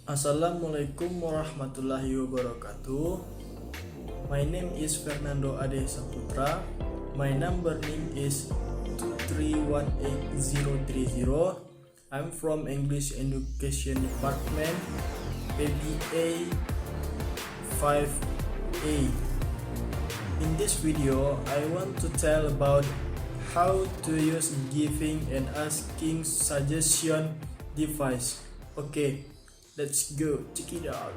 Assalamualaikum warahmatullahi wabarakatuh. My name is Fernando Ade Saputra. My number name is 2318030. I'm from English Education Department, PBA 5A. In this video, I want to tell about how to use giving and asking suggestion device. Okay, let's go check it out.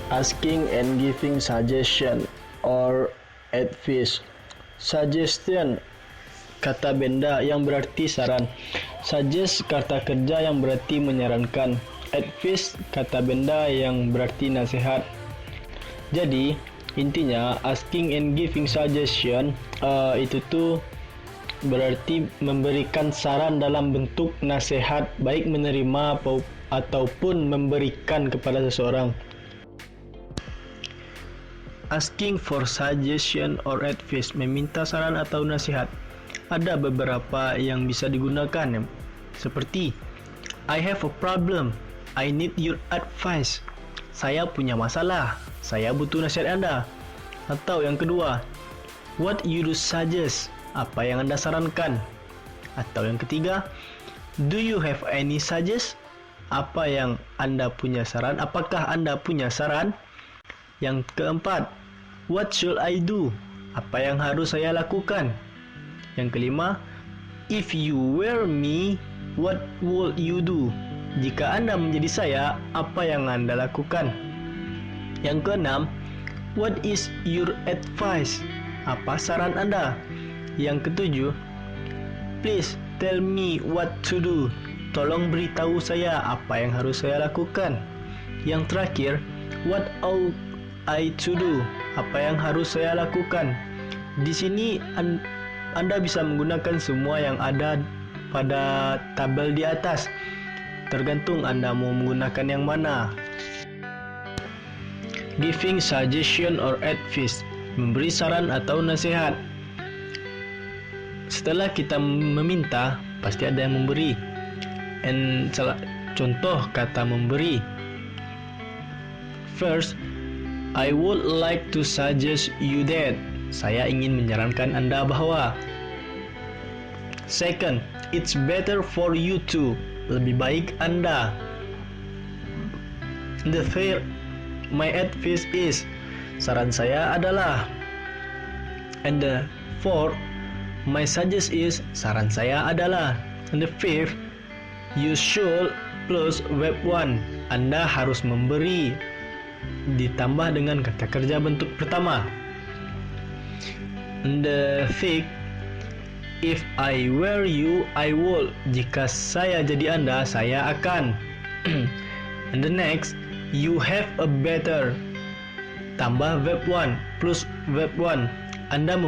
Asking and giving suggestion or advice. Suggestion kata benda yang berarti saran. Suggest kata kerja yang berarti menyarankan. Advice kata benda yang berarti nasihat. Jadi intinya asking and giving suggestion itu tuh berarti memberikan saran dalam bentuk nasihat, baik menerima ataupun memberikan kepada seseorang. Asking for suggestion or advice, meminta saran atau nasihat. Ada beberapa yang bisa digunakan, seperti I have a problem, I need your advice. Saya punya masalah, saya butuh nasihat Anda. Atau yang kedua, what you do suggest, apa yang Anda sarankan. Atau yang ketiga, do you have any suggest, apa yang Anda punya saran, apakah Anda punya saran. Yang keempat, what should I do, apa yang harus saya lakukan. Yang kelima, if you were me, what would you do, jika Anda menjadi saya, apa yang Anda lakukan. Yang keenam, what is your advice, apa saran Anda. Yang ketujuh, please tell me what to do, tolong beritahu saya apa yang harus saya lakukan. Yang terakhir, what ought I to do, apa yang harus saya lakukan. Di sini Anda bisa menggunakan semua yang ada pada tabel di atas, tergantung Anda mau menggunakan yang mana. Giving suggestion or advice, memberi saran atau nasihat. Setelah kita meminta, pasti ada yang memberi. Contoh kata memberi. First, I would like to suggest you that, saya ingin menyarankan Anda bahwa. Second, it's better for you to, lebih baik Anda. The third, my advice is, saran saya adalah. And the fourth, my suggest is, saran saya adalah. And the fifth, you should plus verb 1, Anda harus memberi, ditambah dengan kata kerja bentuk pertama. And the sixth, if I were you, I would, jika saya jadi Anda, saya akan. And the next, you have a better, tambah verb 1 plus verb 1, Anda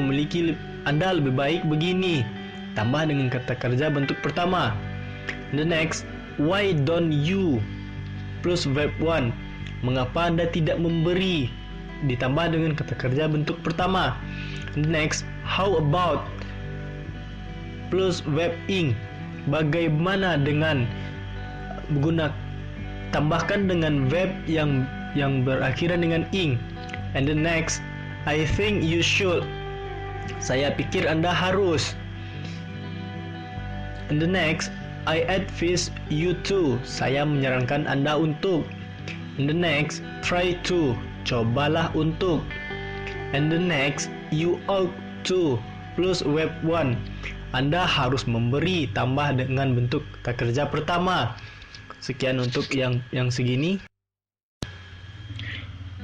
lebih baik begini, tambah dengan kata kerja bentuk pertama. And the next, why don't you plus verb 1, mengapa Anda tidak memberi, ditambah dengan kata kerja bentuk pertama. And the next, how about plus verb ing, bagaimana dengan, tambahkan dengan verb yang berakhiran dengan ing. And the next, I think you should, saya pikir Anda harus. And the next, I advise you to, saya menyarankan Anda untuk. And the next, try to, cobalah untuk. And the next, you ought to plus verb 1, Anda harus memberi, tambah dengan bentuk kata kerja pertama. Sekian untuk yang segini.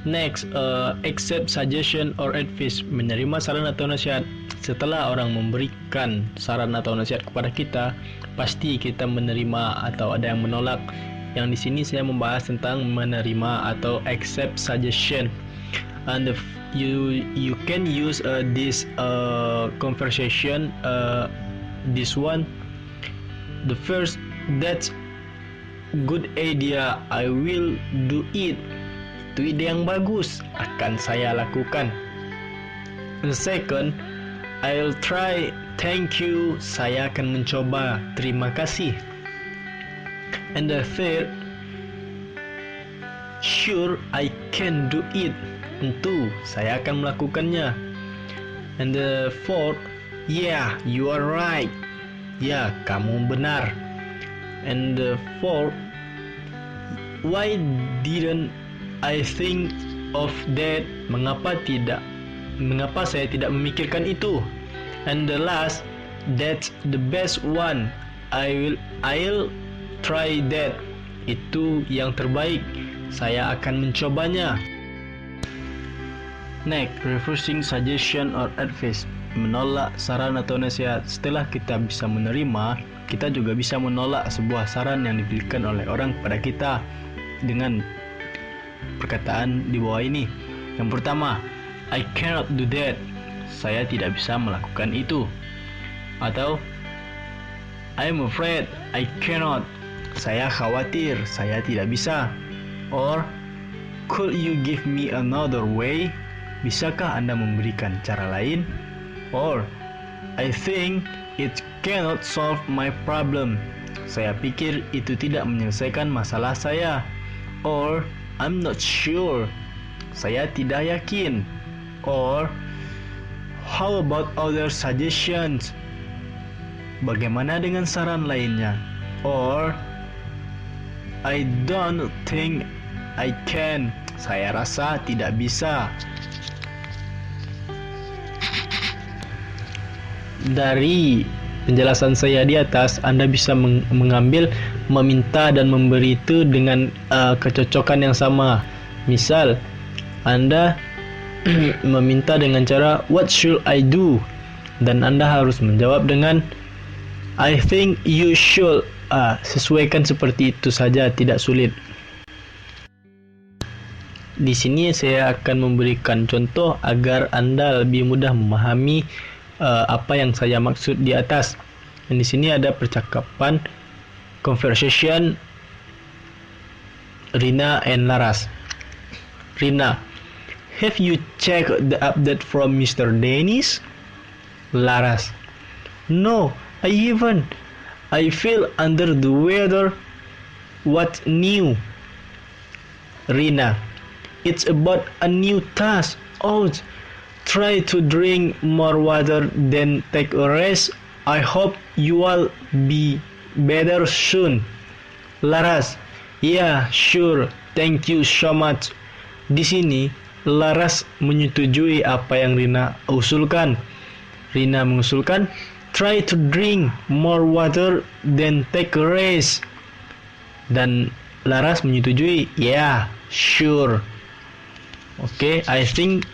Next, accept suggestion or advice, menerima saran atau nasihat. Setelah orang memberikan saran atau nasihat kepada kita, pasti kita menerima atau ada yang menolak. Yang di sini saya membahas tentang menerima atau accept suggestion. And you can use this conversation, this one. The first, that's good idea, I will do it. Itu ide yang bagus, akan saya lakukan. The second, I'll try. Thank you. Saya akan mencoba. Terima kasih. And the third, sure, I can do it. Tentu, saya akan melakukannya. And the fourth, yeah, you are right. Ya, kamu benar. And the fourth, why didn't I think of that? Mengapa saya tidak memikirkan itu? And the last, that's the best one. I'll try that. Itu yang terbaik. Saya akan mencobanya. Next, refusing suggestion or advice. Menolak saran atau nasihat. Setelah kita bisa menerima, kita juga bisa menolak sebuah saran yang diberikan oleh orang kepada kita dengan perkataan di bawah ini. Yang pertama, I cannot do that. Saya tidak bisa melakukan itu. Atau I'm afraid I cannot. Saya khawatir, saya tidak bisa. Or could you give me another way? Bisakah Anda memberikan cara lain? Or I think it cannot solve my problem. Saya pikir itu tidak menyelesaikan masalah saya. Or I'm not sure. Saya tidak yakin. Or how about other suggestions? Bagaimana dengan saran lainnya? Or I don't think I can. Saya rasa tidak bisa. Dari penjelasan saya di atas, Anda bisa mengambil, meminta dan memberi itu dengan kecocokan yang sama. Misal, Anda meminta dengan cara what should I do, dan Anda harus menjawab dengan I think you should. Sesuaikan seperti itu saja, tidak sulit. Di sini saya akan memberikan contoh agar Anda lebih mudah memahami apa yang saya maksud di atas. Dan di sini ada percakapan conversation Rina and Laras. Rina, have you checked the update from Mr. Dennis? Laras, no, I haven't. I feel under the weather. What new? Rina, it's about a new task. Oh, try to drink more water, then take a rest. I hope you will be better soon. Laras, yeah, sure. Thank you so much. Di sini, Laras menyetujui apa yang Rina usulkan. Rina mengusulkan, try to drink more water, then take a rest. Dan Laras menyetujui, yeah, sure. Okay, I think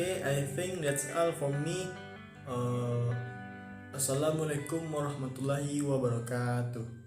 Okay, I think that's all for me. Assalamualaikum warahmatullahi wabarakatuh.